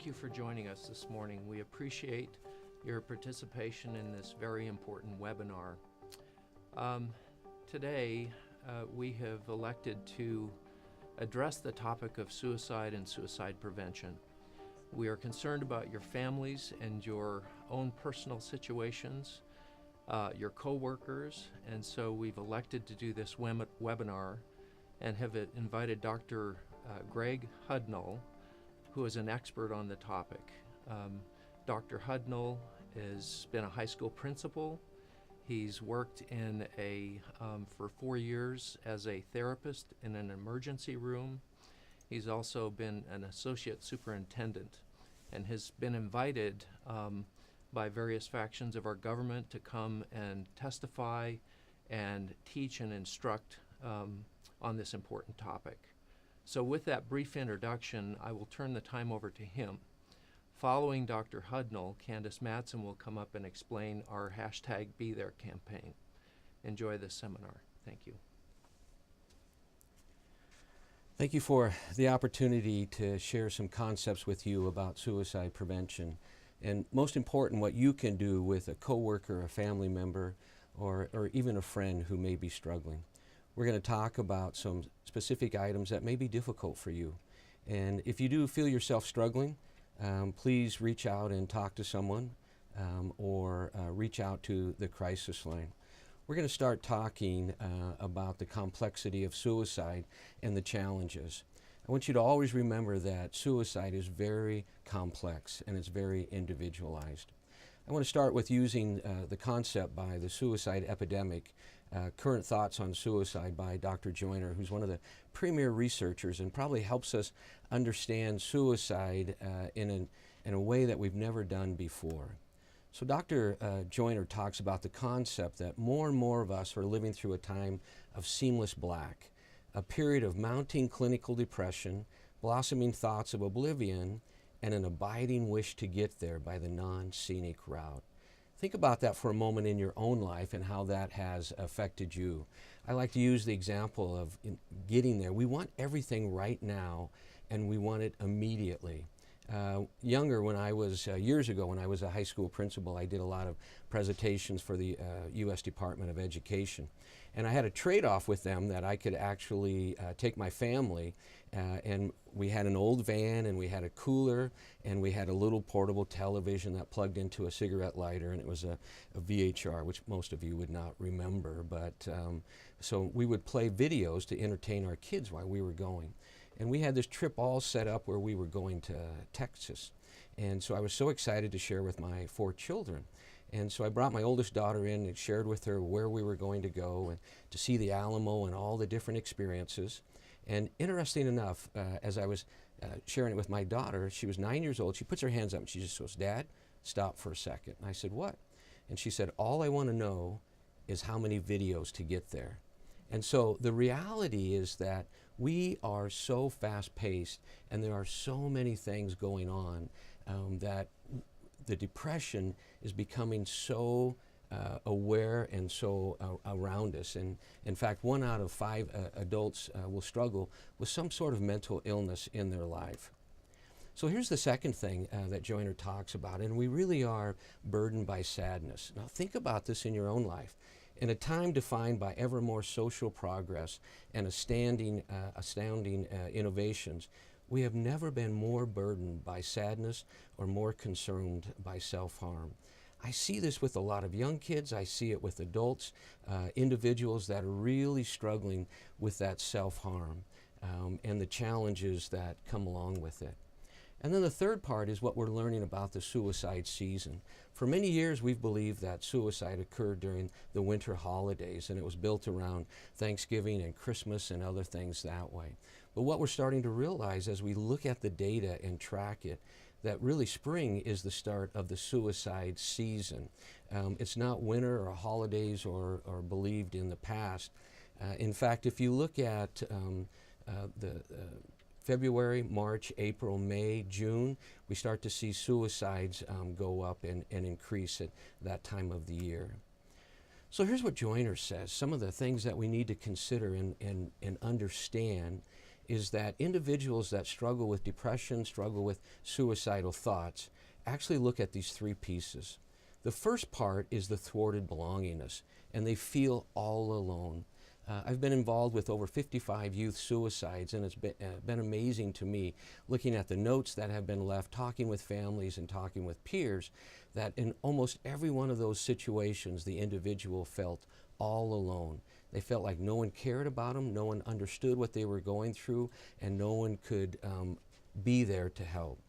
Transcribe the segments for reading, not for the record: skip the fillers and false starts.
Thank you for joining us this morning. We appreciate your participation in this very important webinar. Today, we have elected to address the topic of suicide and suicide prevention. We are concerned about your families and your own personal situations, your coworkers, and so we've elected to do this webinar and have invited Dr. Greg Hudnall, who is an expert on the topic. Dr. Hudnall has been a high school principal. He's worked in for 4 years as a therapist in an emergency room. He's also been an associate superintendent and has been invited by various factions of our government to come and testify and teach and instruct on this important topic. So with that brief introduction, I will turn the time over to him. Following Dr. Hudnall, Candace Madsen will come up and explain our #BeThere campaign. Enjoy this seminar. Thank you. Thank you for the opportunity to share some concepts with you about suicide prevention, and most important, what you can do with a coworker, a family member, or even a friend who may be struggling. We're going to talk about some specific items that may be difficult for you. And if you do feel yourself struggling, please reach out and talk to someone or reach out to the crisis line. We're going to start talking about the complexity of suicide and the challenges. I want you to always remember that suicide is very complex and it's very individualized. I want to start with using the concept by the Suicide Epidemic, Current Thoughts on Suicide by Dr. Joyner, who's one of the premier researchers and probably helps us understand suicide in a way that we've never done before. So Dr. Joyner talks about the concept that more and more of us are living through a time of seamless black, a period of mounting clinical depression, blossoming thoughts of oblivion, and an abiding wish to get there by the non-scenic route. Think about that for a moment in your own life and how that has affected you. I like to use the example of getting there. We want everything right now, and we want it immediately. Younger, when I was, years ago, when I was a high school principal, I did a lot of presentations for the U.S. Department of Education. And I had a trade-off with them that I could actually take my family, and we had an old van, and we had a cooler, and we had a little portable television that plugged into a cigarette lighter, and it was a VHR, which most of you would not remember. But so we would play videos to entertain our kids while we were going. And we had this trip all set up where we were going to Texas. And so I was so excited to share with my 4 children. And so I brought my oldest daughter in and shared with her where we were going to go and to see the Alamo and all the different experiences. And interesting enough, as I was sharing it with my daughter, she was 9 years old, she puts her hands up and she just goes, "Dad, stop for a second." And I said, "What?" And she said, "All I want to know is how many videos to get there." And so the reality is that we are so fast-paced and there are so many things going on that the depression is becoming so aware and so around us. And in fact, 1 out of 5 adults will struggle with some sort of mental illness in their life. So here's the second thing that Joyner talks about, and we really are burdened by sadness. Now think about this in your own life. In a time defined by ever more social progress and astounding innovations, we have never been more burdened by sadness or more consumed by self-harm. I see this with a lot of young kids. I see it with adults, individuals that are really struggling with that self-harm and the challenges that come along with it. And then the third part is what we're learning about the suicide season. For many years, we've believed that suicide occurred during the winter holidays, and it was built around Thanksgiving and Christmas and other things that way. But what we're starting to realize as we look at the data and track it, that really spring is the start of the suicide season. It's not winter or holidays or believed in the past. In fact, if you look at the February, March, April, May, June, we start to see suicides go up and increase at that time of the year. So here's what Joyner says. Some of the things that we need to consider and understand is that individuals that struggle with depression, struggle with suicidal thoughts, actually look at these three pieces. The first part is the thwarted belongingness, and they feel all alone. I've been involved with over 55 youth suicides, and it's been amazing to me looking at the notes that have been left, talking with families and talking with peers, that in almost every one of those situations, the individual felt all alone. They felt like no one cared about them, no one understood what they were going through, and no one could be there to help.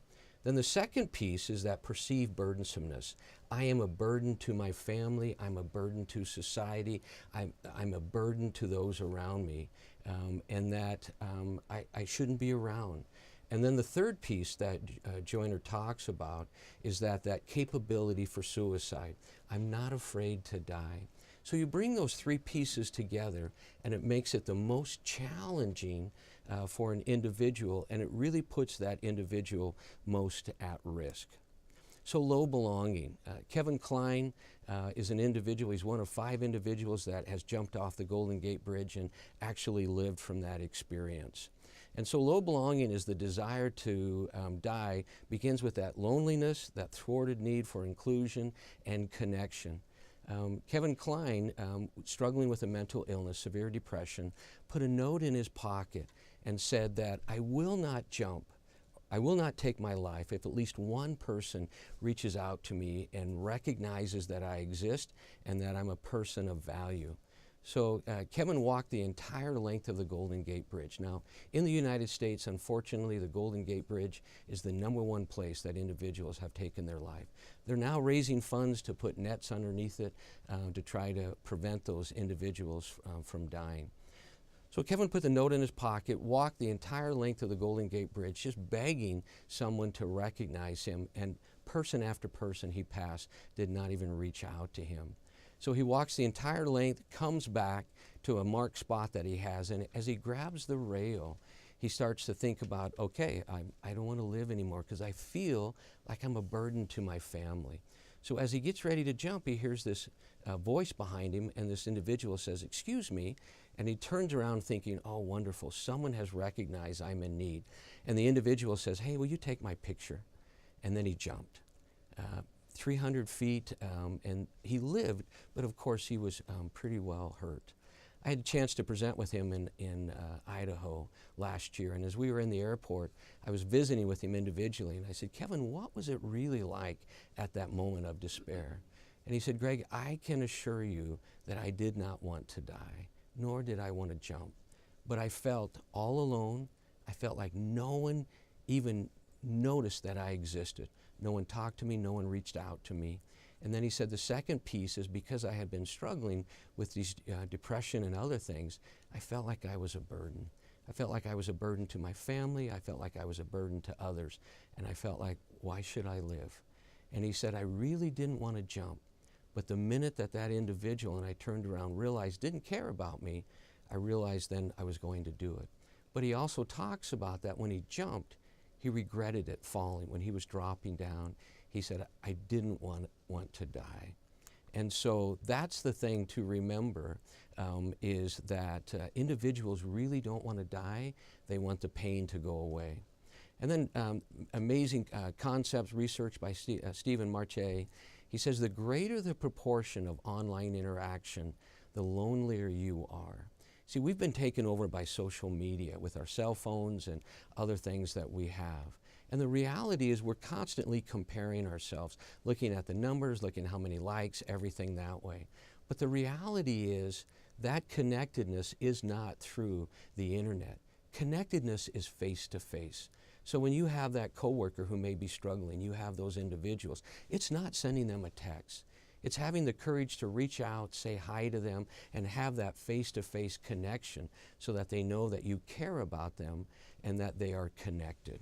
Then the second piece is that perceived burdensomeness. I am a burden to my family, I'm a burden to society, I'm a burden to those around me, and that I shouldn't be around. And then the third piece that Joyner talks about is that capability for suicide. I'm not afraid to die. So you bring those three pieces together, and it makes it the most challenging for an individual, and it really puts that individual most at risk. So low belonging. Kevin Kline is an individual, he's one of 5 individuals that has jumped off the Golden Gate Bridge and actually lived from that experience. And so low belonging is the desire to die, begins with that loneliness, that thwarted need for inclusion and connection. Kevin Kline, struggling with a mental illness, severe depression, put a note in his pocket and said that I will not jump, I will not take my life if at least one person reaches out to me and recognizes that I exist and that I'm a person of value. So Kevin walked the entire length of the Golden Gate Bridge. Now, in the United States, unfortunately, the Golden Gate Bridge is the #1 place that individuals have taken their life. They're now raising funds to put nets underneath it to try to prevent those individuals from dying. So Kevin put the note in his pocket, walked the entire length of the Golden Gate Bridge, just begging someone to recognize him, and person after person he passed did not even reach out to him. So he walks the entire length, comes back to a marked spot that he has, and as he grabs the rail, he starts to think about, okay, I don't want to live anymore because I feel like I'm a burden to my family. So as he gets ready to jump, he hears this voice behind him, and this individual says, "Excuse me," and he turns around thinking, oh, wonderful, someone has recognized I'm in need. And the individual says, "Hey, will you take my picture?" And then he jumped. 300 feet, and he lived, but of course he was pretty well hurt. I had a chance to present with him in Idaho last year, and as we were in the airport, I was visiting with him individually, and I said, "Kevin, what was it really like at that moment of despair?" And he said, "Greg, I can assure you that I did not want to die, nor did I want to jump, but I felt all alone. I felt like no one even noticed that I existed. No one talked to me, no one reached out to me." And then he said the second piece is because I had been struggling with these depression and other things, I felt like I was a burden. I felt like I was a burden to my family, I felt like I was a burden to others, and I felt like, why should I live? And he said, I really didn't want to jump, but the minute that individual, and I turned around, realized didn't care about me, I realized then I was going to do it. But he also talks about that when he jumped, he regretted it falling. When he was dropping down, he said, I didn't want to die. And so that's the thing to remember, is that individuals really don't want to die. They want the pain to go away. And then amazing concepts, research by Stephen Marche. He says, the greater the proportion of online interaction, the lonelier you are. See, we've been taken over by social media with our cell phones and other things that we have. And the reality is we're constantly comparing ourselves, looking at the numbers, looking at how many likes, everything that way. But the reality is that connectedness is not through the internet. Connectedness is face-to-face. So when you have that coworker who may be struggling, you have those individuals, it's not sending them a text. It's having the courage to reach out, say hi to them, and have that face-to-face connection so that they know that you care about them and that they are connected.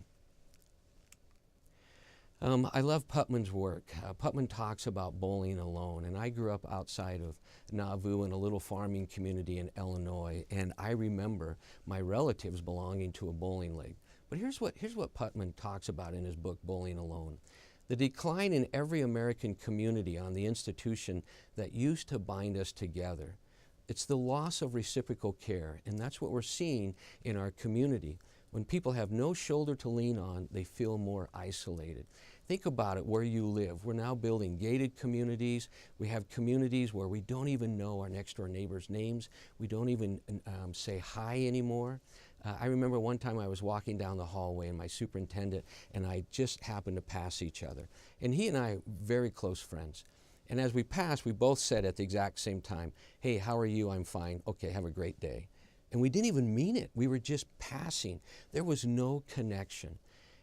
I love Putman's work. Putman talks about bowling alone, and I grew up outside of Nauvoo in a little farming community in Illinois, and I remember my relatives belonging to a bowling league. But here's what Putman talks about in his book, Bowling Alone. The decline in every American community on the institution that used to bind us together. It's the loss of reciprocal care, and that's what we're seeing in our community. When people have no shoulder to lean on, they feel more isolated. Think about it where you live. We're now building gated communities. We have communities where we don't even know our next door neighbors' names. We don't even say hi anymore. I remember one time I was walking down the hallway and my superintendent and I just happened to pass each other. And he and I are very close friends. And as we passed, we both said at the exact same time, "Hey, how are you? I'm fine. Okay, have a great day." And we didn't even mean it. We were just passing. There was no connection.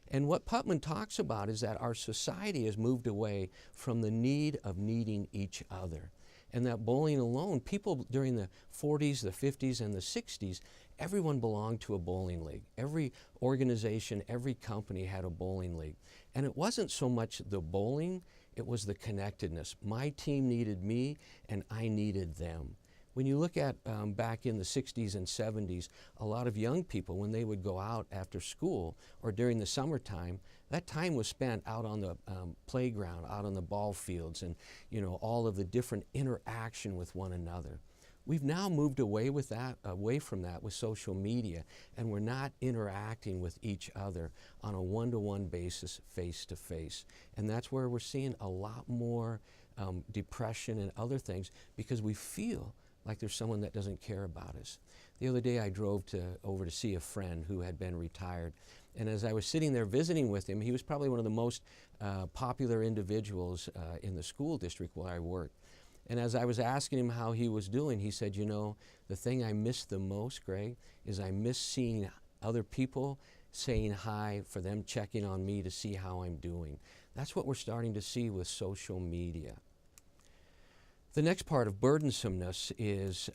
And what Putman talks about is that our society has moved away from the need of needing each other. And that bowling alone, people during the 40s, the 50s, and the 60s, everyone belonged to a bowling league. Every organization, every company had a bowling league. And it wasn't so much the bowling, it was the connectedness. My team needed me, and I needed them. When you look at back in the 60s and 70s, a lot of young people, when they would go out after school or during the summertime, that time was spent out on the playground, out on the ball fields, and all of the different interaction with one another. We've now moved away from that with social media, and we're not interacting with each other on a one-to-one basis, face-to-face. And that's where we're seeing a lot more depression and other things, because we feel like there's someone that doesn't care about us. The other day I drove over to see a friend who had been retired, and as I was sitting there visiting with him, he was probably one of the most popular individuals in the school district where I worked. And as I was asking him how he was doing, he said, the thing I miss the most, Greg, is I miss seeing other people saying hi, for them checking on me to see how I'm doing. That's what we're starting to see with social media. The next part of burdensomeness is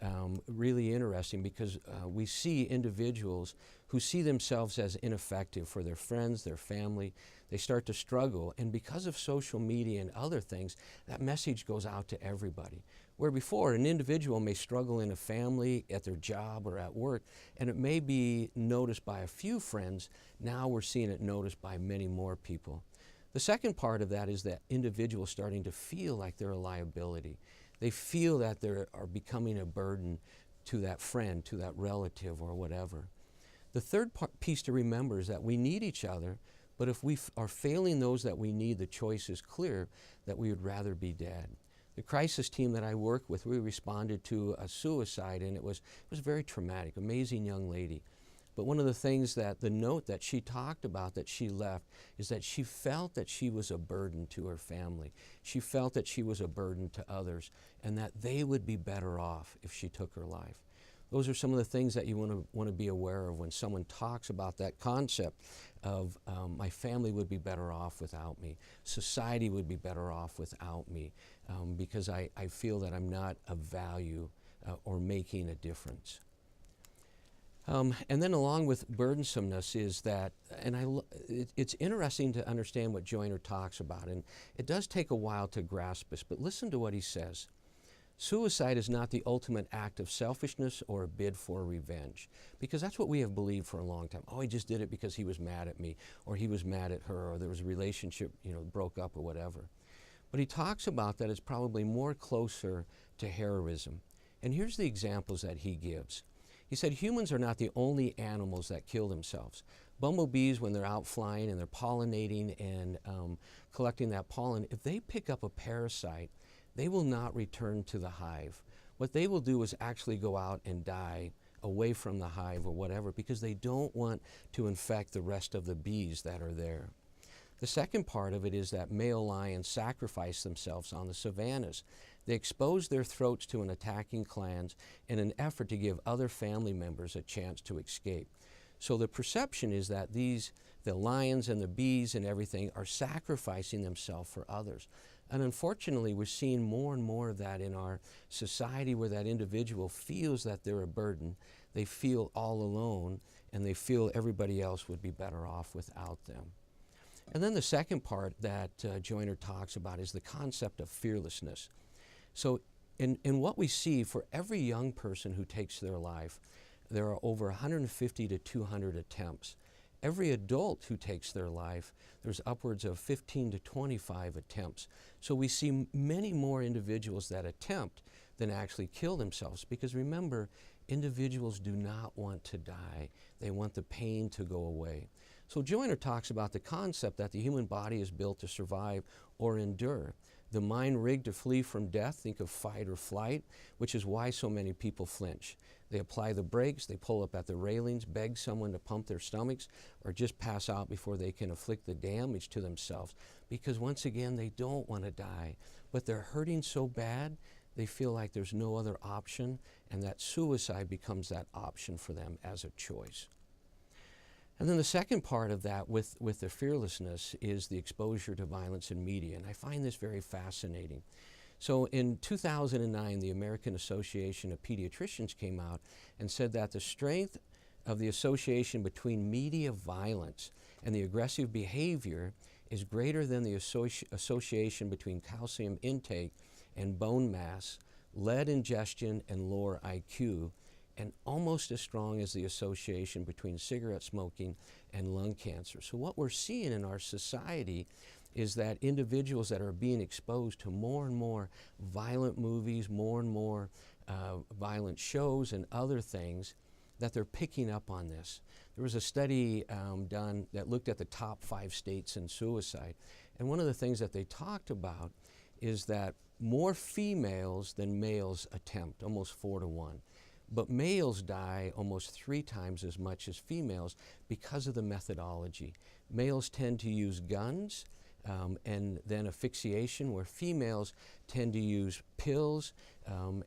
really interesting, because we see individuals who see themselves as ineffective for their friends, their family. They start to struggle, and because of social media and other things, that message goes out to everybody. Where before, an individual may struggle in a family, at their job, or at work, and it may be noticed by a few friends. Now we're seeing it noticed by many more people. The second part of that is that individuals starting to feel like they're a liability. They feel that they are becoming a burden to that friend, to that relative, or whatever. The third piece to remember is that we need each other, but if we are failing those that we need, the choice is clear that we would rather be dead. The crisis team that I work with, we responded to a suicide, and it was very traumatic, amazing young lady. But one of the things the note that she talked about that she left is that she felt that she was a burden to her family. She felt that she was a burden to others, and that they would be better off if she took her life. Those are some of the things that you want to be aware of when someone talks about that concept of my family would be better off without me. Society would be better off without me, because I feel that I'm not of value or making a difference. And then along with burdensomeness is that, and it's interesting to understand what Joyner talks about, and it does take a while to grasp this, but listen to what he says. Suicide is not the ultimate act of selfishness or a bid for revenge, because that's what we have believed for a long time. Oh, he just did it because he was mad at me, or he was mad at her, or there was a relationship, broke up or whatever. But he talks about that it's probably more closer to heroism. And here's the examples that he gives. He said humans are not the only animals that kill themselves. Bumblebees, when they're out flying and they're pollinating and collecting that pollen, if they pick up a parasite, they will not return to the hive. What they will do is actually go out and die away from the hive or whatever, because they don't want to infect the rest of the bees that are there. The second part of it is that male lions sacrifice themselves on the savannas. They expose their throats to an attacking clans in an effort to give other family members a chance to escape. So the perception is that the lions and the bees and everything are sacrificing themselves for others. And unfortunately, we're seeing more and more of that in our society, where that individual feels that they're a burden, they feel all alone, and they feel everybody else would be better off without them. And then the second part that Joyner talks about is the concept of fearlessness. So in what we see, for every young person who takes their life, there are over 150 to 200 attempts. Every adult who takes their life, there's upwards of 15 to 25 attempts. So we see many more individuals that attempt than actually kill themselves. Because remember, individuals do not want to die. They want the pain to go away. So Joyner talks about the concept that the human body is built to survive or endure. The mind rigged to flee from death, think of fight or flight, which is why so many people flinch. They apply the brakes, they pull up at the railings, beg someone to pump their stomachs, or just pass out before they can inflict the damage to themselves. Because once again, they don't want to die, but they're hurting so bad, they feel like there's no other option, and that suicide becomes that option for them as a choice. And then the second part of that with the fearlessness is the exposure to violence in media, and I find this very fascinating. So in 2009, the American Association of Pediatricians came out and said that the strength of the association between media violence and the aggressive behavior is greater than the association between calcium intake and bone mass, lead ingestion and lower IQ, and almost as strong as the association between cigarette smoking and lung cancer. So what we're seeing in our society is that individuals that are being exposed to more and more violent movies, more and more violent shows and other things, that they're picking up on this. There was a study done that looked at the top 5 states in suicide, and one of the things that they talked about is that more females than males attempt, almost 4 to 1. But males die almost 3 times as much as females because of the methodology. Males tend to use guns and then asphyxiation, where females tend to use pills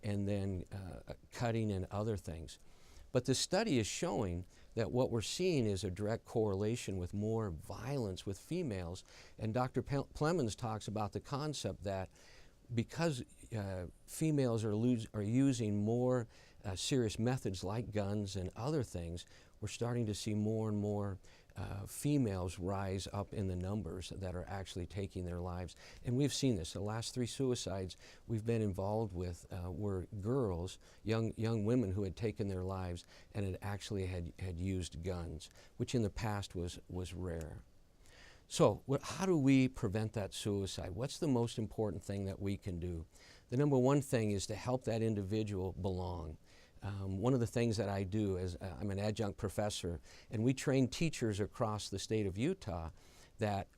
and then cutting and other things. But the study is showing that what we're seeing is a direct correlation with more violence with females. And Dr. Plemons talks about the concept that because females are using more serious methods like guns and other things, we're starting to see more and more females rise up in the numbers that are actually taking their lives. And we've seen this. The last 3 suicides we've been involved with were girls, young women who had taken their lives and had actually had used guns, which in the past was rare. So how do we prevent that suicide? What's the most important thing that we can do? The number one thing is to help that individual belong. One of the things that I do is I'm an adjunct professor, and we train teachers across the state of Utah that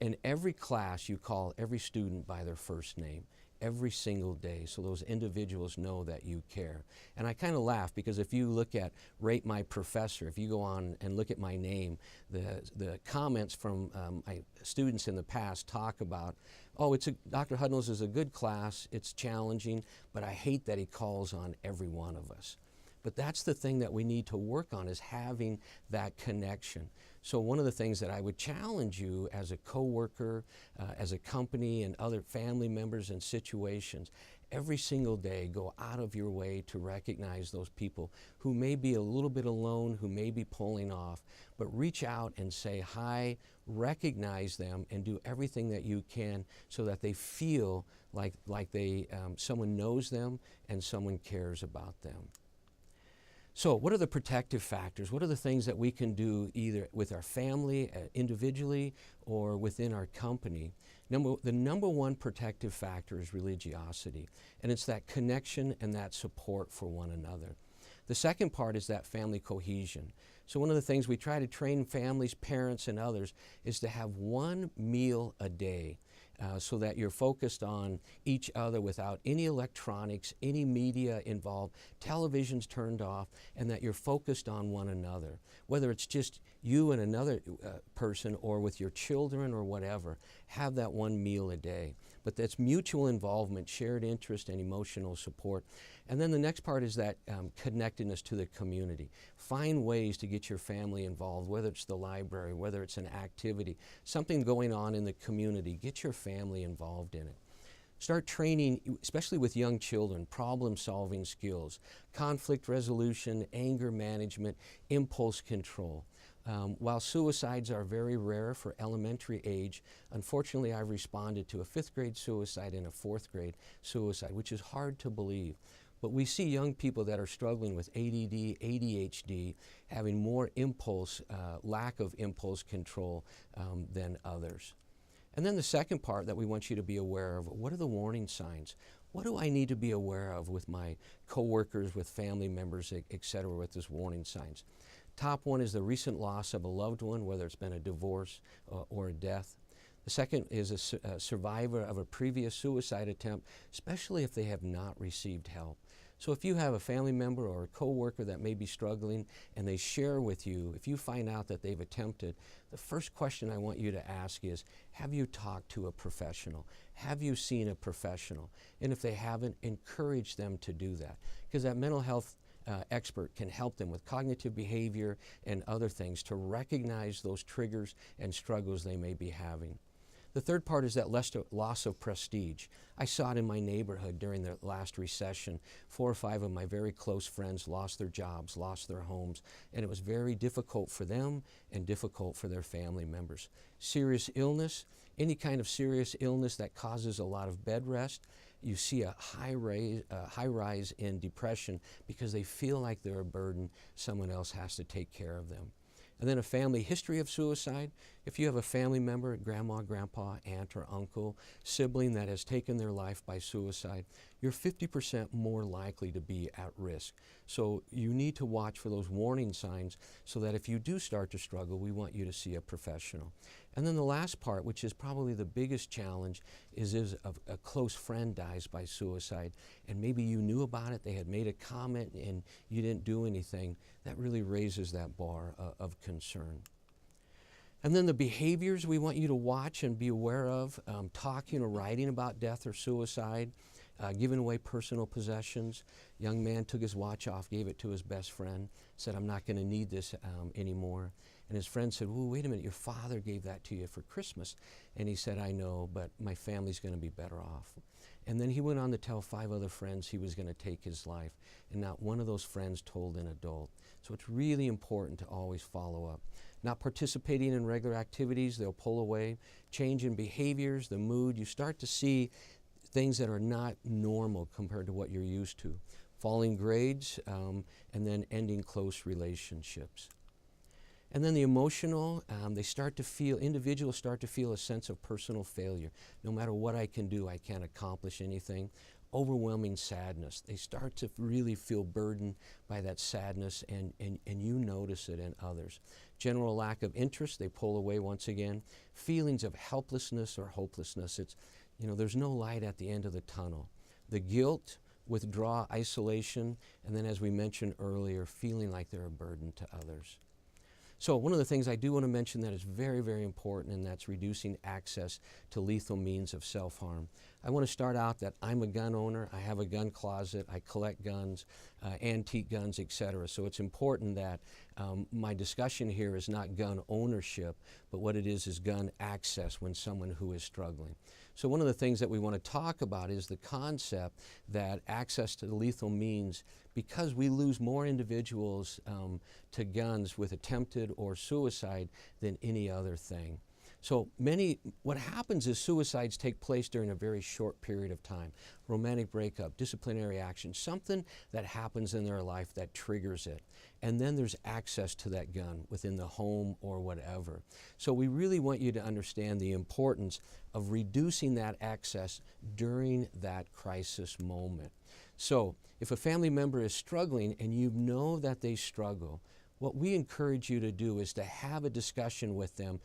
in every class you call every student by their first name every single day, so those individuals know that you care. And I kind of laugh because if you look at Rate My Professor, if you go on and look at my name, the comments from my students in the past talk about, oh, Dr. Hudnall's is a good class, it's challenging, but I hate that he calls on every one of us. But that's the thing that we need to work on, is having that connection. So one of the things that I would challenge you as a coworker, as a company and other family members and situations, every single day go out of your way to recognize those people who may be a little bit alone, who may be pulling off, but reach out and say hi, recognize them, and do everything that you can so that they feel like someone knows them and someone cares about them. So what are the protective factors? What are the things that we can do either with our family, individually, or within our company? The number one protective factor is religiosity, and it's that connection and that support for one another. The second part is that family cohesion. So one of the things we try to train families, parents, and others is to have one meal a day. So that you're focused on each other without any electronics, any media involved, television's turned off, and that you're focused on one another. Whether it's just you and another person or with your children or whatever, have that one meal a day. But that's mutual involvement, shared interest, and emotional support. And then the next part is that connectedness to the community. Find ways to get your family involved, whether it's the library, whether it's an activity, something going on in the community. Get your family involved in it. Start training, especially with young children, problem-solving skills, conflict resolution, anger management, impulse control. While suicides are very rare for elementary age, unfortunately I've responded to a 5th grade suicide and a 4th grade suicide, which is hard to believe. But we see young people that are struggling with ADD, ADHD, having more lack of impulse control than others. And then the second part that we want you to be aware of, what are the warning signs? what do I need to be aware of with my coworkers, with family members, et cetera, with these warning signs? Top one is the recent loss of a loved one, whether it's been a divorce or a death. The second is a survivor of a previous suicide attempt, especially if they have not received help. So if you have a family member or a coworker that may be struggling and they share with you, if you find out that they've attempted, the first question I want you to ask is, have you talked to a professional? Have you seen a professional? And if they haven't, encourage them to do that, because that mental health expert can help them with cognitive behavior and other things to recognize those triggers and struggles they may be having. The third part is that loss of prestige. I saw it in my neighborhood during the last recession. 4 or 5 of my very close friends lost their jobs, lost their homes, and it was very difficult for them and difficult for their family members. Serious illness, any kind of serious illness that causes a lot of bed rest, you see a high rise in depression because they feel like they're a burden. Someone else has to take care of them. And then a family history of suicide. If you have a family member, grandma, grandpa, aunt or uncle, sibling that has taken their life by suicide, you're 50% more likely to be at risk. So you need to watch for those warning signs so that if you do start to struggle, we want you to see a professional. And then the last part, which is probably the biggest challenge, is a close friend dies by suicide, and maybe you knew about it, they had made a comment and you didn't do anything. That really raises that bar of concern. And then the behaviors we want you to watch and be aware of, talking or writing about death or suicide, giving away personal possessions. Young man took his watch off, gave it to his best friend, said, "I'm not going to need this anymore." And his friend said, "Well, wait a minute, your father gave that to you for Christmas." And he said, "I know, but my family's going to be better off." And then he went on to tell 5 other friends he was going to take his life, and not one of those friends told an adult. So it's really important to always follow up. Not participating in regular activities, they'll pull away. Change in behaviors, the mood, you start to see things that are not normal compared to what you're used to. Falling grades, and then ending close relationships. And then the emotional, individuals start to feel a sense of personal failure. No matter what I can do, I can't accomplish anything. Overwhelming sadness. They start to really feel burdened by that sadness, and you notice it in others. General lack of interest, they pull away once again. Feelings of helplessness or hopelessness. There's no light at the end of the tunnel. The guilt, withdraw, isolation, and then as we mentioned earlier, feeling like they're a burden to others. So one of the things I do want to mention that is very, very important, and that's reducing access to lethal means of self-harm. I want to start out that I'm a gun owner. I have a gun closet. I collect guns, antique guns, etc. So it's important that my discussion here is not gun ownership, but what it is gun access when someone who is struggling. So one of the things that we want to talk about is the concept that access to the lethal means, because we lose more individuals to guns with attempted or suicide than any other thing. So what happens is suicides take place during a very short period of time. Romantic breakup, disciplinary action, something that happens in their life that triggers it. And then there's access to that gun within the home or whatever. So we really want you to understand the importance of reducing that access during that crisis moment. So if a family member is struggling and you know that they struggle, what we encourage you to do is to have a discussion with them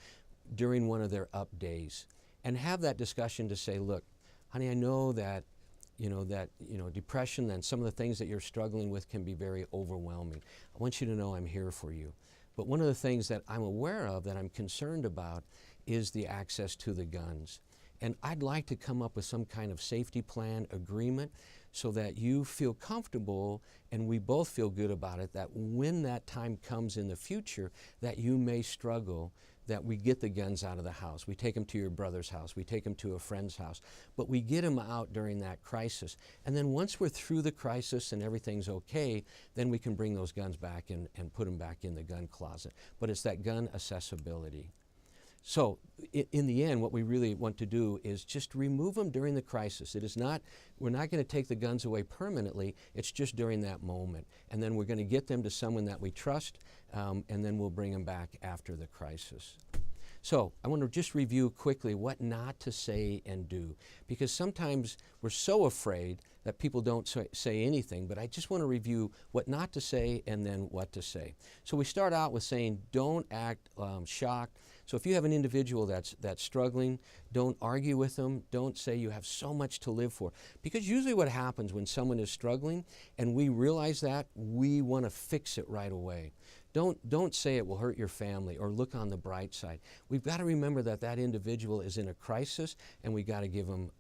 during one of their up days, and have that discussion to say, "Look, honey, I know that depression and some of the things that you're struggling with can be very overwhelming. I want you to know I'm here for you. But one of the things that I'm aware of, that I'm concerned about, is the access to the guns. And I'd like to come up with some kind of safety plan agreement so that you feel comfortable and we both feel good about it, that when that time comes in the future that you may struggle, that we get the guns out of the house. We take them to your brother's house. We take them to a friend's house. But we get them out during that crisis. And then once we're through the crisis and everything's okay, then we can bring those guns back and put them back in the gun closet. But it's that gun accessibility. So in the end, what we really want to do is just remove them during the crisis. We're not going to take the guns away permanently. It's just during that moment. And then we're going to get them to someone that we trust, and then we'll bring them back after the crisis. So I want to just review quickly what not to say and do, because sometimes we're so afraid that people don't say anything, but I just want to review what not to say and then what to say. So we start out with saying don't act shocked. So if you have an individual that's struggling, don't argue with them. Don't say you have so much to live for. Because usually what happens when someone is struggling and we realize that, we want to fix it right away. Don't say it will hurt your family or look on the bright side. We've got to remember that that individual is in a crisis and we've got to give them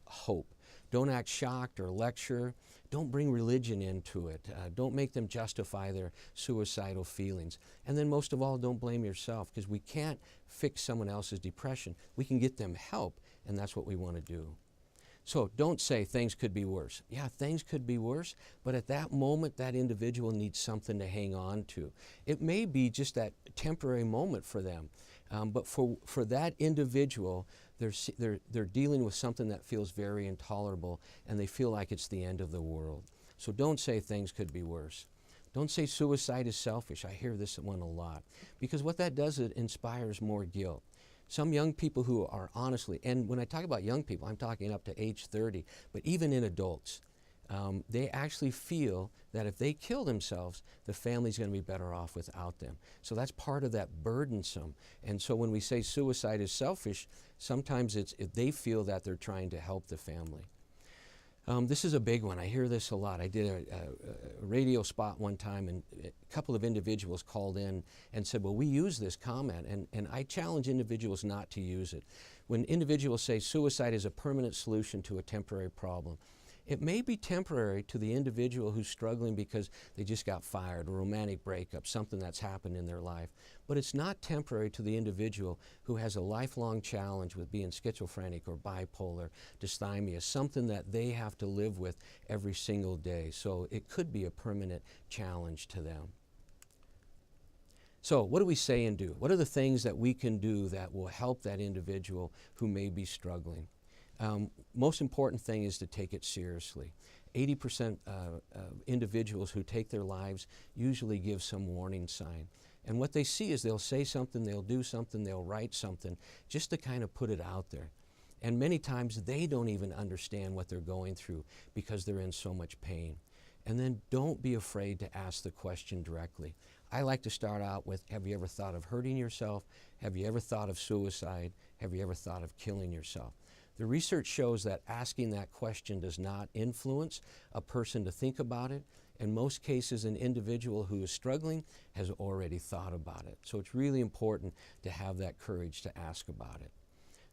hope. Don't act shocked or lecture. Don't bring religion into it. Don't make them justify their suicidal feelings. And then most of all, don't blame yourself, because we can't fix someone else's depression. We can get them help, and that's what we want to do. So don't say things could be worse. Yeah, things could be worse, but at that moment, that individual needs something to hang on to. It may be just that temporary moment for them, but for that individual, they're dealing with something that feels very intolerable, and they feel like it's the end of the world. So don't say things could be worse. Don't say suicide is selfish. I hear this one a lot, because what that does, it inspires more guilt. Some young people who are honestly, and when I talk about young people, I'm talking up to age 30, but even in adults, they actually feel that if they kill themselves, the family's going to be better off without them. So that's part of that burdensome. And so when we say suicide is selfish, sometimes they feel that they're trying to help the family. This is a big one. I hear this a lot. I did a radio spot one time, and a couple of individuals called in and said, well, we use this comment, and I challenge individuals not to use it. When individuals say suicide is a permanent solution to a temporary problem, it may be temporary to the individual who's struggling because they just got fired, a romantic breakup, something that's happened in their life. But it's not temporary to the individual who has a lifelong challenge with being schizophrenic or bipolar, dysthymia, something that they have to live with every single day. So it could be a permanent challenge to them. So what do we say and do? What are the things that we can do that will help that individual who may be struggling? Most important thing is to take it seriously. 80% of individuals who take their lives usually give some warning sign. And what they see is they'll say something, they'll do something, they'll write something, just to kind of put it out there. And many times they don't even understand what they're going through because they're in so much pain. And then don't be afraid to ask the question directly. I like to start out with, have you ever thought of hurting yourself? Have you ever thought of suicide? Have you ever thought of killing yourself? The research shows that asking that question does not influence a person to think about it. In most cases, an individual who is struggling has already thought about it. So it's really important to have that courage to ask about it.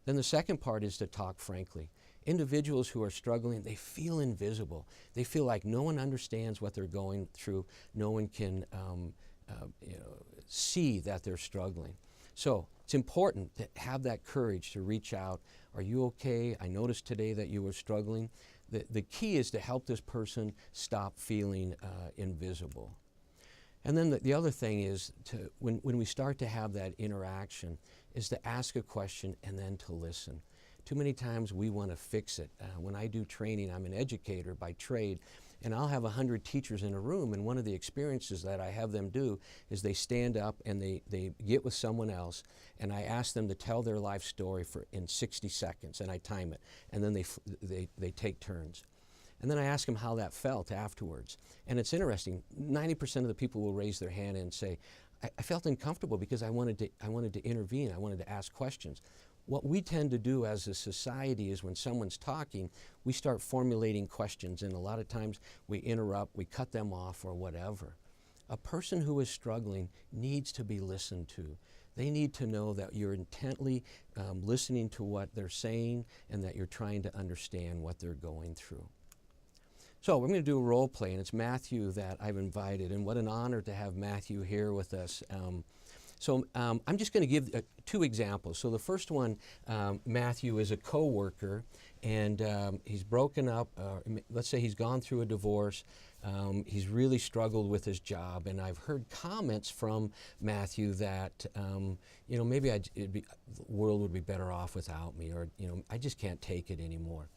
Then the second part is to talk frankly. Individuals who are struggling, they feel invisible. They feel like no one understands what they're going through. No one can see that they're struggling. So it's important to have that courage to reach out. Are you okay? I noticed today that you were struggling. The key is to help this person stop feeling invisible. And then the other thing is, when we start to have that interaction, is to ask a question and then to listen. Too many times we want to fix it. When I do training, I'm an educator by trade, and I'll have 100 teachers in a room, and one of the experiences that I have them do is they stand up and they get with someone else, and I ask them to tell their life story in 60 seconds, and I time it, and then they take turns. And then I ask them how that felt afterwards. And it's interesting, 90% of the people will raise their hand and say, I felt uncomfortable because I wanted to intervene, I wanted to ask questions. What we tend to do as a society is when someone's talking, we start formulating questions, and a lot of times we interrupt, we cut them off or whatever. A person who is struggling needs to be listened to. They need to know that you're intently listening to what they're saying and that you're trying to understand what they're going through. So we're going to do a role play, and it's Matthew that I've invited, and what an honor to have Matthew here with us. So I'm just going to give two examples. So the first one, Matthew is a co-worker, and he's broken up. Let's say he's gone through a divorce. He's really struggled with his job, and I've heard comments from Matthew that, maybe the world would be better off without me, or, I just can't take it anymore.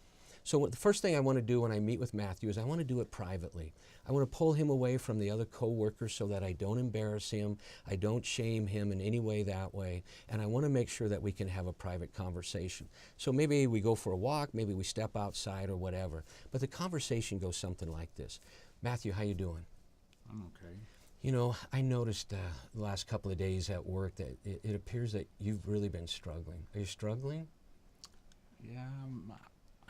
So the first thing I want to do when I meet with Matthew is I want to do it privately. I want to pull him away from the other coworkers so that I don't embarrass him, I don't shame him in any way that way, and I want to make sure that we can have a private conversation. So maybe we go for a walk, maybe we step outside or whatever, but the conversation goes something like this. Matthew, how you doing? I'm okay. You know, I noticed the last couple of days at work that it appears that you've really been struggling. Are you struggling? Yeah,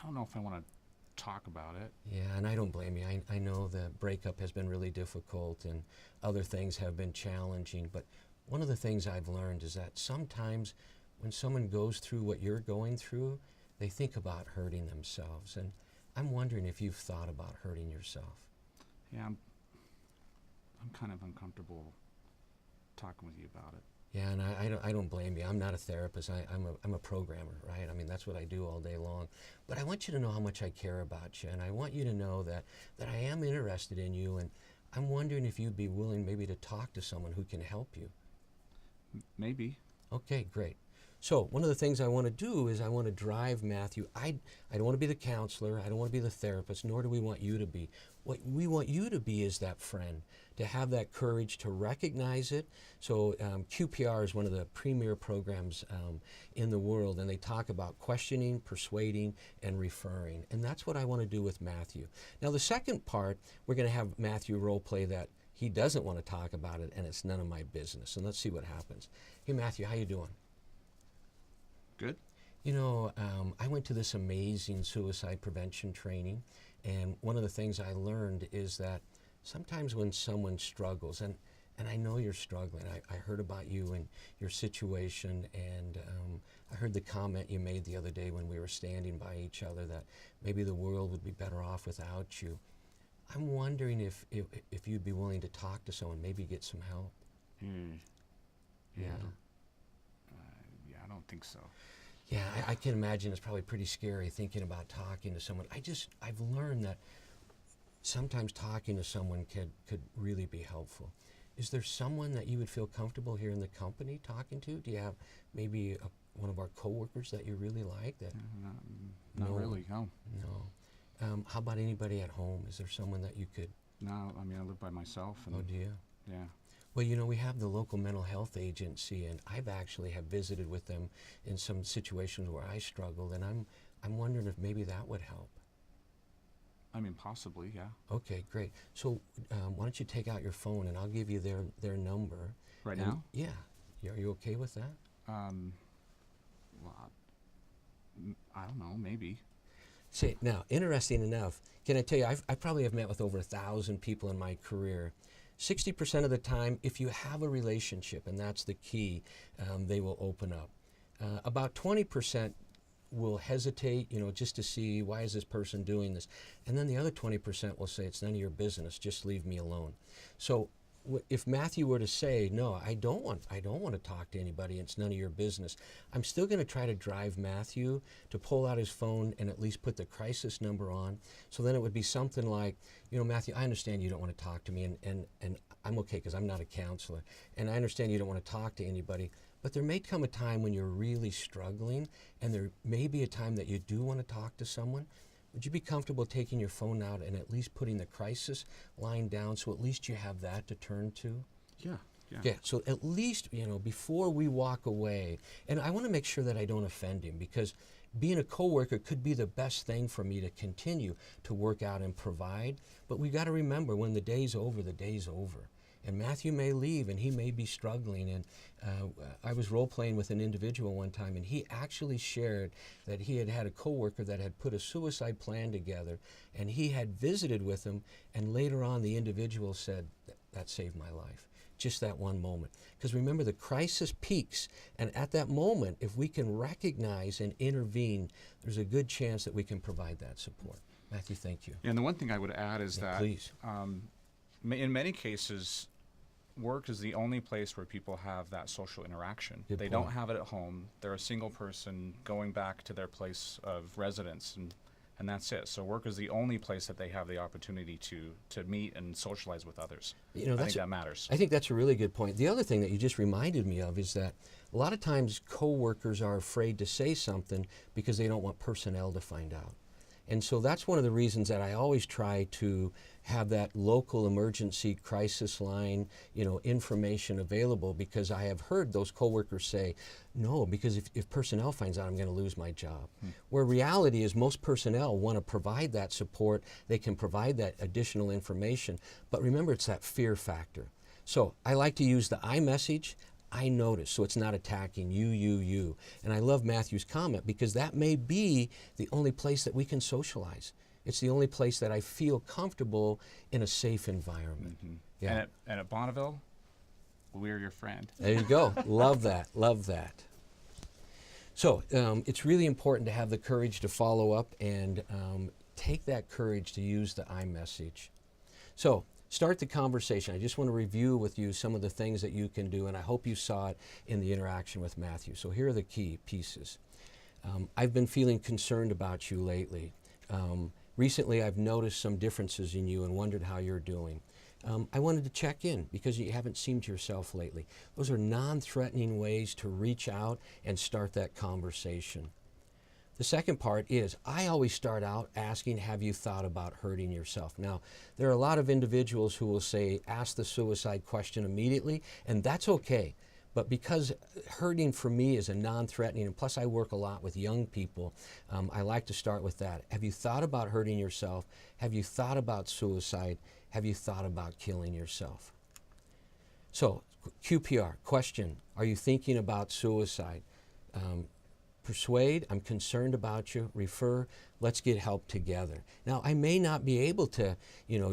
I don't know if I want to talk about it. Yeah, and I don't blame you. I know the breakup has been really difficult and other things have been challenging, but one of the things I've learned is that sometimes when someone goes through what you're going through, they think about hurting themselves. And I'm wondering if you've thought about hurting yourself. Yeah, I'm kind of uncomfortable talking with you about it. Yeah, and I don't blame you. I'm not a therapist. I'm a programmer, right? I mean, that's what I do all day long. But I want you to know how much I care about you, and I want you to know that I am interested in you, and I'm wondering if you'd be willing maybe to talk to someone who can help you. Maybe. Okay, great. So one of the things I want to do is I want to drive Matthew. I don't want to be the counselor. I don't want to be the therapist, nor do we want you to be. What we want you to be is that friend, to have that courage to recognize it. So QPR is one of the premier programs in the world, and they talk about questioning, persuading, and referring. And that's what I want to do with Matthew. Now the second part, we're going to have Matthew role play that he doesn't want to talk about it, and it's none of my business. And let's see what happens. Hey Matthew, how you doing? Good. You know, I went to this amazing suicide prevention training, and one of the things I learned is that sometimes when someone struggles, and I know you're struggling, I heard about you and your situation, and I heard the comment you made the other day when we were standing by each other that maybe the world would be better off without you. I'm wondering if you'd be willing to talk to someone, maybe get some help. Yeah. Yeah. Yeah, I don't think so. Yeah, I can imagine it's probably pretty scary thinking about talking to someone. I've learned that sometimes talking to someone could really be helpful. Is there someone that you would feel comfortable here in the company talking to? Do you have maybe one of our coworkers that you really like? That Not No. really, no. No. How about anybody at home? Is there someone that you could? No, I mean, I live by myself. And Oh, do you? Yeah. Well, you know, we have the local mental health agency, and I've actually have visited with them in some situations where I struggled, and I'm wondering if maybe that would help. I mean, possibly, yeah. Okay, great. So why don't you take out your phone, and I'll give you their number. Right And- now? Yeah. Are you okay with that? Well, I don't know, maybe. See, now, interesting enough, can I tell you, I probably have met with over 1,000 people in my career. 60% of the time, if you have a relationship, and that's the key, they will open up. About 20% will hesitate, you know, just to see, why is this person doing this? And then the other 20% will say, it's none of your business, just leave me alone. So if Matthew were to say, no, I don't want to talk to anybody, it's none of your business, I'm still going to try to drive Matthew to pull out his phone and at least put the crisis number on. So then it would be something like, you know, Matthew, I understand you don't want to talk to me, and I'm okay because I'm not a counselor, and I understand you don't want to talk to anybody, but there may come a time when you're really struggling, and there may be a time that you do want to talk to someone. Would you be comfortable taking your phone out and at least putting the crisis line down so at least you have that to turn to? Yeah. Yeah, so at least, you know, before we walk away, and I want to make sure that I don't offend him, because being a coworker could be the best thing for me to continue to work out and provide, but we got to remember, when the day's over, the day's over. And Matthew may leave, and he may be struggling. And I was role-playing with an individual one time, and he actually shared that he had a coworker that had put a suicide plan together, and he had visited with him, and later on the individual said, that saved my life. Just that one moment. Because remember, the crisis peaks, and at that moment, if we can recognize and intervene, there's a good chance that we can provide that support. Matthew, thank you. And the one thing I would add is Yeah, that please. in many cases, work is the only place where people have that social interaction. Good They point. don't have it at home. They're a single person going back to their place of residence, and that's it. So work is the only place that they have the opportunity to meet and socialize with others. You know, I that's think that matters. I think that's a really good point. The other thing that you just reminded me of is that a lot of times coworkers are afraid to say something because they don't want personnel to find out. And so that's one of the reasons that I always try to have that local emergency crisis line, information available, because I have heard those coworkers say, no, because if personnel finds out, I'm going to lose my job. Where reality is most personnel want to provide that support, they can provide that additional information, but remember, it's that fear factor. So I like to use the I message, I notice, so it's not attacking you. And I love Matthew's comment, because that may be the only place that we can socialize. It's the only place that I feel comfortable in a safe environment. Yeah. And at Bonneville, we're your friend. There you go. Love that. Love that. So it's really important to have the courage to follow up and take that courage to use the I message. So start the conversation. I just want to review with you some of the things that you can do, and I hope you saw it in the interaction with Matthew. So here are the key pieces. I've been feeling concerned about you lately. Recently, I've noticed some differences in you and wondered how you're doing. I wanted to check in because you haven't seemed yourself lately. Those are non-threatening ways to reach out and start that conversation. The second part is, I always start out asking, have you thought about hurting yourself? Now, there are a lot of individuals who will say, ask the suicide question immediately, and that's okay. But because hurting for me is a non-threatening, and plus I work a lot with young people, I like to start with that. Have you thought about hurting yourself? Have you thought about suicide? Have you thought about killing yourself? So, QPR, question, are you thinking about suicide? Persuade, I'm concerned about you. Refer, let's get help together. Now, I may not be able to,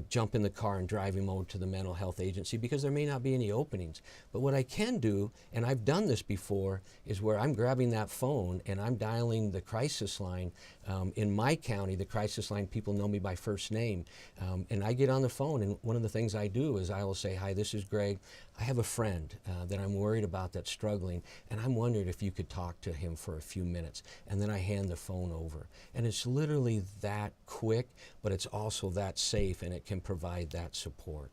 jump in the car and drive him over to the mental health agency because there may not be any openings. But what I can do, and I've done this before, is where I'm grabbing that phone and I'm dialing the crisis line. In my county, the crisis line, people know me by first name. And I get on the phone, and one of the things I do is I will say, hi, this is Greg. I have a friend that I'm worried about that's struggling, and I'm wondering if you could talk to him for a few minutes. And then I hand the phone over. And it's literally that quick, but it's also that safe, and it can provide that support.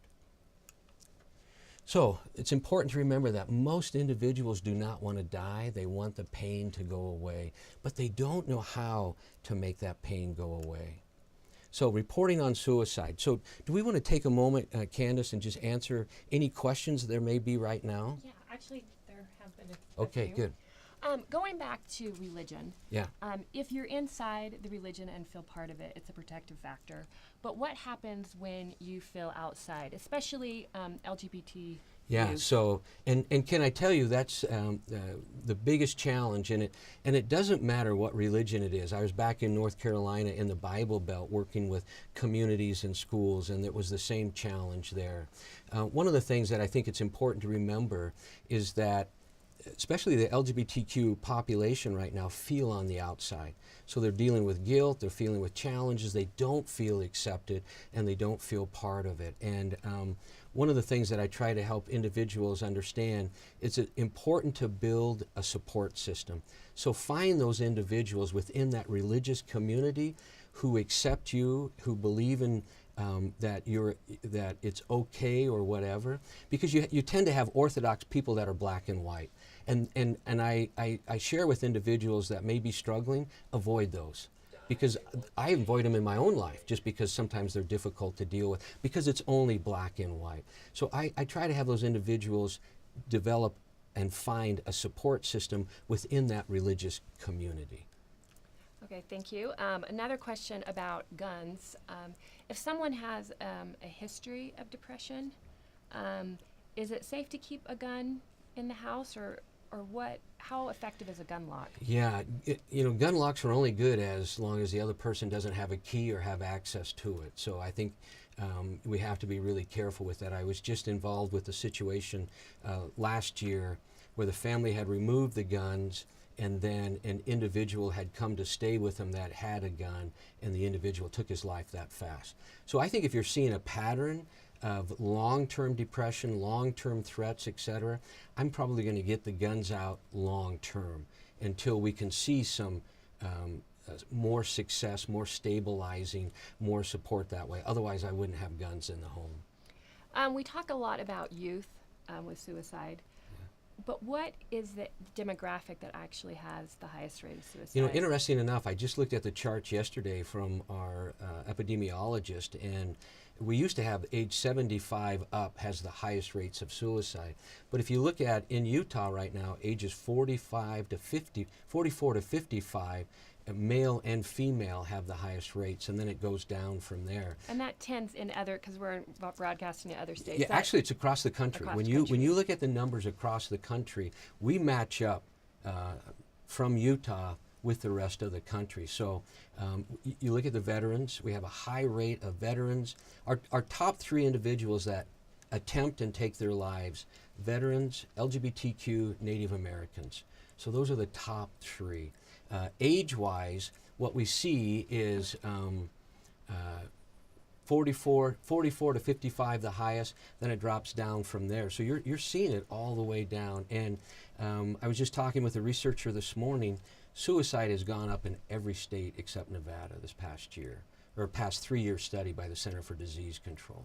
So it's important to remember that most individuals do not want to die. They want the pain to go away, but they don't know how to make that pain go away. So reporting on suicide. So do we want to take a moment, Candace, and just answer any questions there may be right now? Yeah, actually, there have been a Okay, few. good. Going back to religion, Yeah. if you're inside the religion and feel part of it, it's a protective factor. But what happens when you feel outside, especially LGBT Yeah, youth? so, and can I tell you, that's the biggest challenge in it, and it doesn't matter what religion it is. I was back in North Carolina in the Bible Belt working with communities and schools, and it was the same challenge there. One of the things that I think it's important to remember is that especially the LGBTQ population right now feel on the outside. So they're dealing with guilt, they're dealing with challenges, they don't feel accepted, and they don't feel part of it. And one of the things that I try to help individuals understand is it's important to build a support system. So find those individuals within that religious community who accept you, who believe in that it's okay or whatever, because you tend to have orthodox people that are black and white. And I share with individuals that may be struggling, avoid those. Because I avoid them in my own life, just because sometimes they're difficult to deal with, because it's only black and white. So I try to have those individuals develop and find a support system within that religious community. Okay, thank you. Another question about guns. If someone has a history of depression, is it safe to keep a gun in the house, or what? How effective is a gun lock? Yeah, gun locks are only good as long as the other person doesn't have a key or have access to it. So I think we have to be really careful with that. I was just involved with a situation last year where the family had removed the guns, and then an individual had come to stay with them that had a gun, and the individual took his life that fast. So I think if you're seeing a pattern of long-term depression, long-term threats, etc., I'm probably going to get the guns out long-term until we can see some more success, more stabilizing, more support that way. Otherwise, I wouldn't have guns in the home. We talk a lot about youth with suicide. But what is the demographic that actually has the highest rate of suicide? You know, interesting enough, I just looked at the charts yesterday from our epidemiologist, and we used to have age 75 up has the highest rates of suicide. But if you look at in Utah right now, ages 44 to 55, male and female have the highest rates, and then it goes down from there. And that tends in other, because we're broadcasting to other states. Yeah, actually, it's across the country. Across When the you country. when you look at the numbers across the country, we match up from Utah with the rest of the country. So you look at the veterans. We have a high rate of veterans. Our top 3 individuals that attempt and take their lives: veterans, LGBTQ, Native Americans. So those are the top 3. Age-wise, what we see is 44 to 55 the highest, then it drops down from there. So you're seeing it all the way down. And I was just talking with a researcher this morning. Suicide has gone up in every state except Nevada this past year, or past 3-year study by the Center for Disease Control.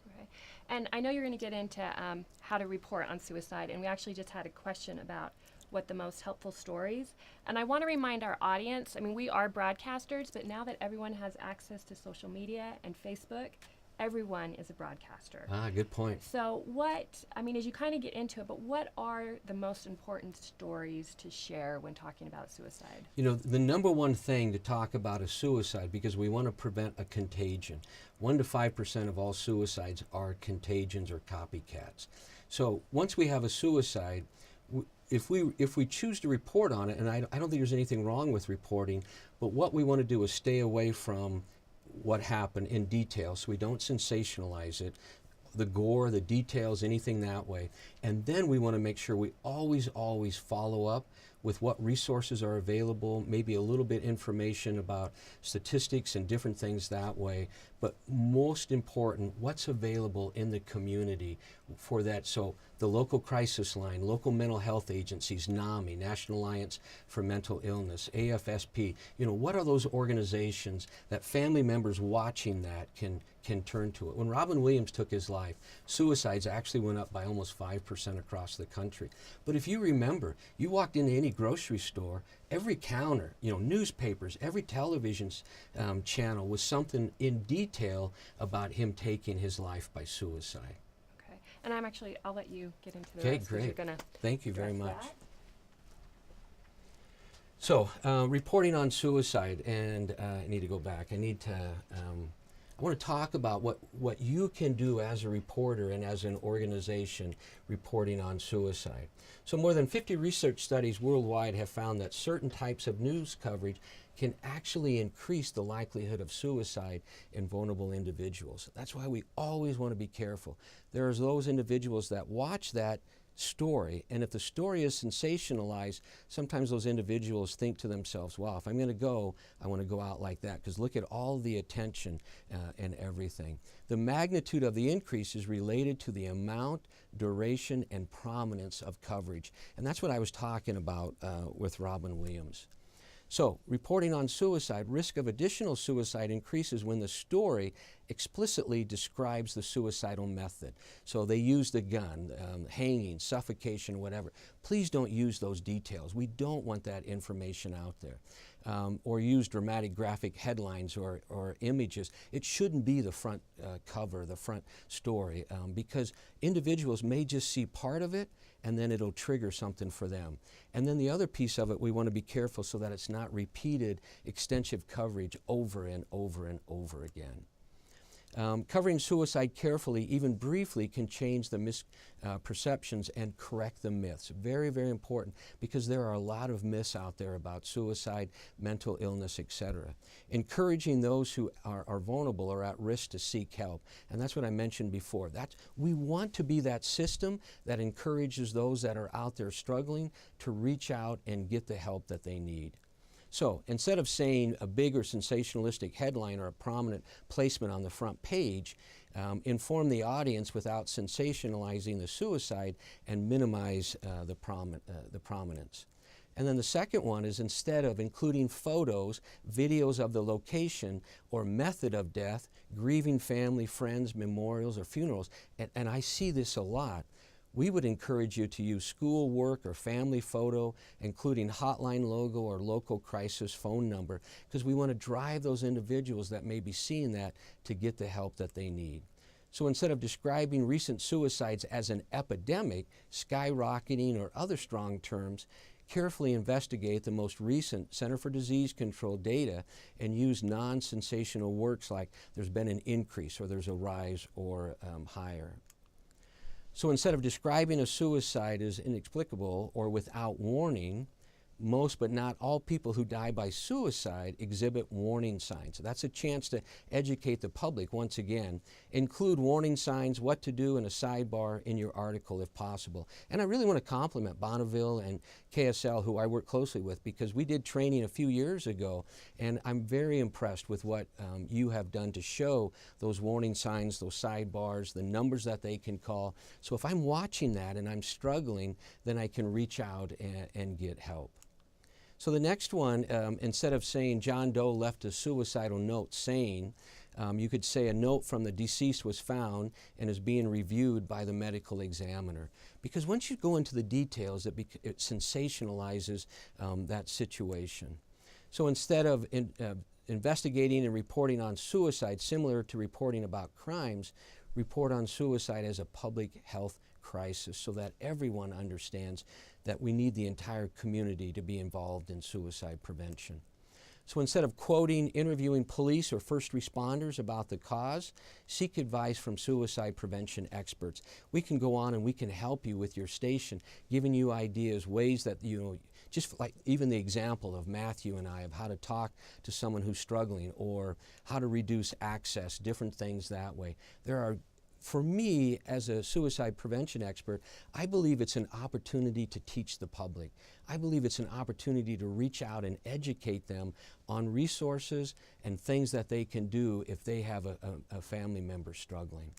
Okay. And I know you're going to get into how to report on suicide, and we actually just had a question about what the most helpful stories. And I want to remind our audience, I mean, we are broadcasters, but now that everyone has access to social media and Facebook, everyone is a broadcaster. Ah, good point. So as you kind of get into it, but what are the most important stories to share when talking about suicide? You know, the number one thing to talk about is suicide, because we want to prevent a contagion. 1 to 5% of all suicides are contagions or copycats. So once we have a suicide, if we choose to report on it, and I don't think there's anything wrong with reporting, but what we want to do is stay away from what happened in detail, so we don't sensationalize it, the gore, the details, anything that way. And then we want to make sure we always follow up with what resources are available, maybe a little bit information about statistics and different things that way. But most important, what's available in the community for that. So the local crisis line, local mental health agencies, NAMI, National Alliance for Mental Illness, AFSP, you know, what are those organizations that family members watching that can turn to it? When Robin Williams took his life, suicides actually went up by almost 5% across the country. But if you remember, you walked into any grocery store, every counter, you know, newspapers, every television channel was something in detail about him taking his life by suicide. Okay. And I'll let you get into the Okay, rest, 'cause great. You're gonna Thank you very address much. that. So, reporting on suicide, and I need to go back. I want to talk about what you can do as a reporter and as an organization reporting on suicide. So more than 50 research studies worldwide have found that certain types of news coverage can actually increase the likelihood of suicide in vulnerable individuals. That's why we always want to be careful. There's those individuals that watch that story, and if the story is sensationalized, sometimes those individuals think to themselves, wow, if I'm going to go, I want to go out like that, because look at all the attention and everything. The magnitude of the increase is related to the amount, duration, and prominence of coverage, and that's what I was talking about with Robin Williams. So, reporting on suicide, risk of additional suicide increases when the story explicitly describes the suicidal method. So they use the gun, hanging, suffocation, whatever. Please don't use those details. We don't want that information out there. Or use dramatic graphic headlines or images. It shouldn't be the front cover, the front story, because individuals may just see part of it and then it'll trigger something for them. And then the other piece of it, we want to be careful so that it's not repeated extensive coverage over and over and over again. Covering suicide carefully, even briefly, can change the misperceptions and correct the myths. Very, very important, because there are a lot of myths out there about suicide, mental illness, etc. Encouraging those who are vulnerable or at risk to seek help. And that's what I mentioned before. We want to be that system that encourages those that are out there struggling to reach out and get the help that they need. So instead of saying a big or sensationalistic headline or a prominent placement on the front page, inform the audience without sensationalizing the suicide and minimize the prominence. And then the second one is, instead of including photos, videos of the location or method of death, grieving family, friends, memorials, or funerals, and I see this a lot, we would encourage you to use school, work, or family photo, including hotline logo or local crisis phone number, because we want to drive those individuals that may be seeing that to get the help that they need. So instead of describing recent suicides as an epidemic, skyrocketing, or other strong terms, carefully investigate the most recent Center for Disease Control data and use non-sensational words like there's been an increase or there's a rise or higher. So instead of describing a suicide as inexplicable or without warning, most but not all people who die by suicide exhibit warning signs. That's a chance to educate the public once again. Include warning signs, what to do in a sidebar in your article if possible. And I really want to compliment Bonneville and KSL, who I work closely with, because we did training a few years ago, and I'm very impressed with what you have done to show those warning signs, those sidebars, the numbers that they can call. So if I'm watching that and I'm struggling, then I can reach out and get help. So the next one, instead of saying John Doe left a suicidal note saying, you could say a note from the deceased was found and is being reviewed by the medical examiner. Because once you go into the details, it sensationalizes that situation. So instead of investigating and reporting on suicide, similar to reporting about crimes, report on suicide as a public health crisis so that everyone understands that we need the entire community to be involved in suicide prevention. So instead of quoting, interviewing police or first responders about the cause, seek advice from suicide prevention experts. We can go on and we can help you with your station, giving you ideas, ways that, just like even the example of Matthew and I of how to talk to someone who's struggling or how to reduce access, different things that way. For me, as a suicide prevention expert, I believe it's an opportunity to teach the public. I believe it's an opportunity to reach out and educate them on resources and things that they can do if they have a family member struggling.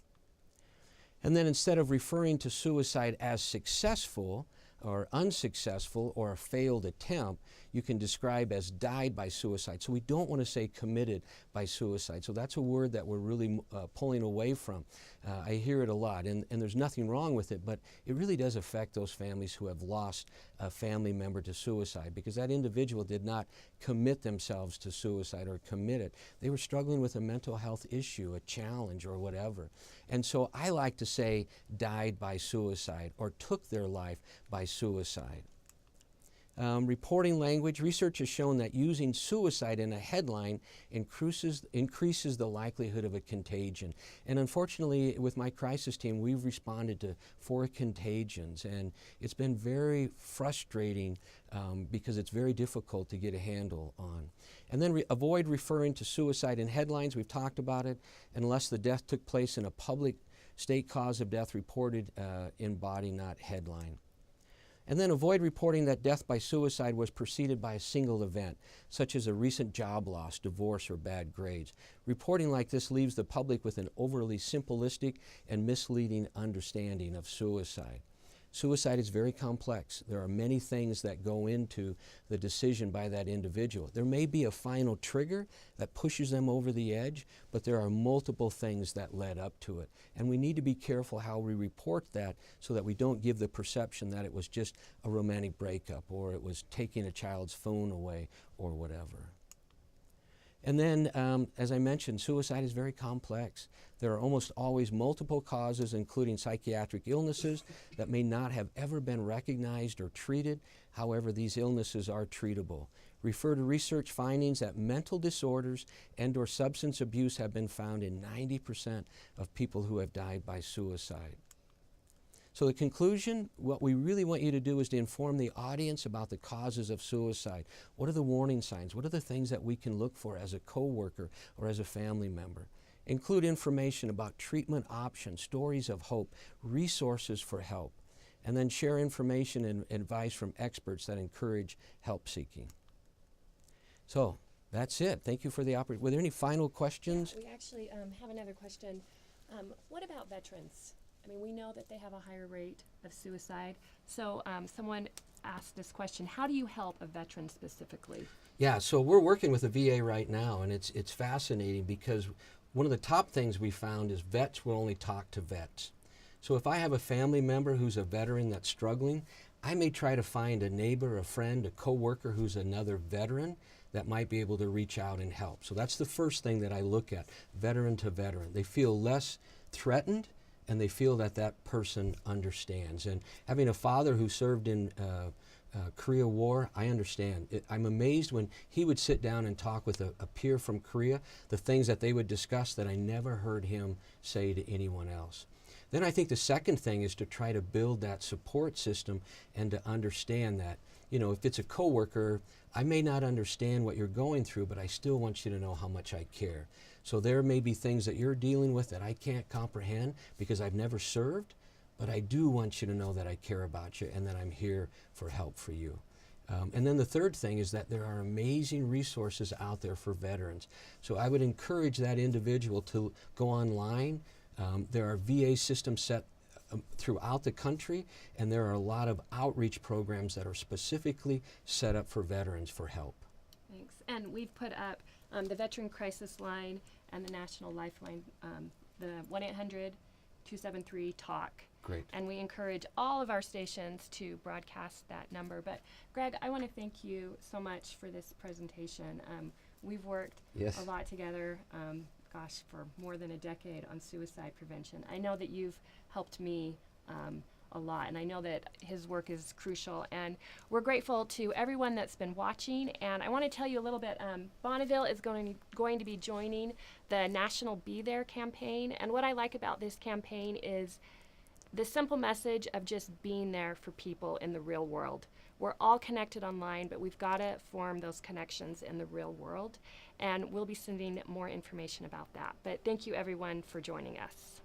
And then instead of referring to suicide as successful or unsuccessful or a failed attempt, you can describe as died by suicide. So we don't want to say committed by suicide. So that's a word that we're really pulling away from. I hear it a lot, and there's nothing wrong with it, but it really does affect those families who have lost a family member to suicide, because that individual did not commit themselves to suicide or commit it. They were struggling with a mental health issue, a challenge, or whatever. And so I like to say died by suicide or took their life by suicide. Reporting language. Research has shown that using suicide in a headline increases the likelihood of a contagion. And unfortunately, with my crisis team, we've responded to 4 contagions, and it's been very frustrating because it's very difficult to get a handle on. And then avoid referring to suicide in headlines. We've talked about it, unless the death took place in a public state cause of death reported in body, not headline. And then avoid reporting that death by suicide was preceded by a single event, such as a recent job loss, divorce, or bad grades. Reporting like this leaves the public with an overly simplistic and misleading understanding of suicide. Suicide is very complex. There are many things that go into the decision by that individual. There may be a final trigger that pushes them over the edge, but there are multiple things that led up to it. And we need to be careful how we report that so that we don't give the perception that it was just a romantic breakup or it was taking a child's phone away or whatever. And then, as I mentioned, suicide is very complex. There are almost always multiple causes, including psychiatric illnesses that may not have ever been recognized or treated. However, these illnesses are treatable. Refer to research findings that mental disorders and/or substance abuse have been found in 90% of people who have died by suicide. So the conclusion, what we really want you to do is to inform the audience about the causes of suicide. What are the warning signs? What are the things that we can look for as a coworker or as a family member? Include information about treatment options, stories of hope, resources for help, and then share information and advice from experts that encourage help seeking. So that's it. Thank you for the opportunity. Were there any final questions? We actually have another question. What about veterans? I mean, we know that they have a higher rate of suicide. So someone asked this question, how do you help a veteran specifically? Yeah, so we're working with the VA right now, and it's fascinating because one of the top things we found is vets will only talk to vets. So if I have a family member who's a veteran that's struggling, I may try to find a neighbor, a friend, a coworker who's another veteran that might be able to reach out and help. So that's the first thing that I look at, veteran to veteran. They feel less threatened, and they feel that that person understands. And having a father who served in Korea War, I understand. I'm amazed when he would sit down and talk with a peer from Korea, the things that they would discuss that I never heard him say to anyone else. Then I think the second thing is to try to build that support system and to understand that, you know, if it's a coworker, I may not understand what you're going through, but I still want you to know how much I care. So there may be things that you're dealing with that I can't comprehend because I've never served, but I do want you to know that I care about you and that I'm here for help for you. And then the third thing is that there are amazing resources out there for veterans. So I would encourage that individual to go online. There are VA systems set throughout the country, and there are a lot of outreach programs that are specifically set up for veterans for help. Thanks. And we've put up the Veteran Crisis Line and the National Lifeline, the 1-800-273-TALK. Great. And we encourage all of our stations to broadcast that number. But Greg, I want to thank you so much for this presentation. We've worked Yes. a lot together, for more than a decade on suicide prevention. I know that you've helped me a lot, and I know that his work is crucial. And we're grateful to everyone that's been watching. And I want to tell you a little bit, Bonneville is going to be joining the National Be There campaign. And what I like about this campaign is the simple message of just being there for people in the real world. We're all connected online, but we've got to form those connections in the real world. And we'll be sending more information about that. But thank you, everyone, for joining us.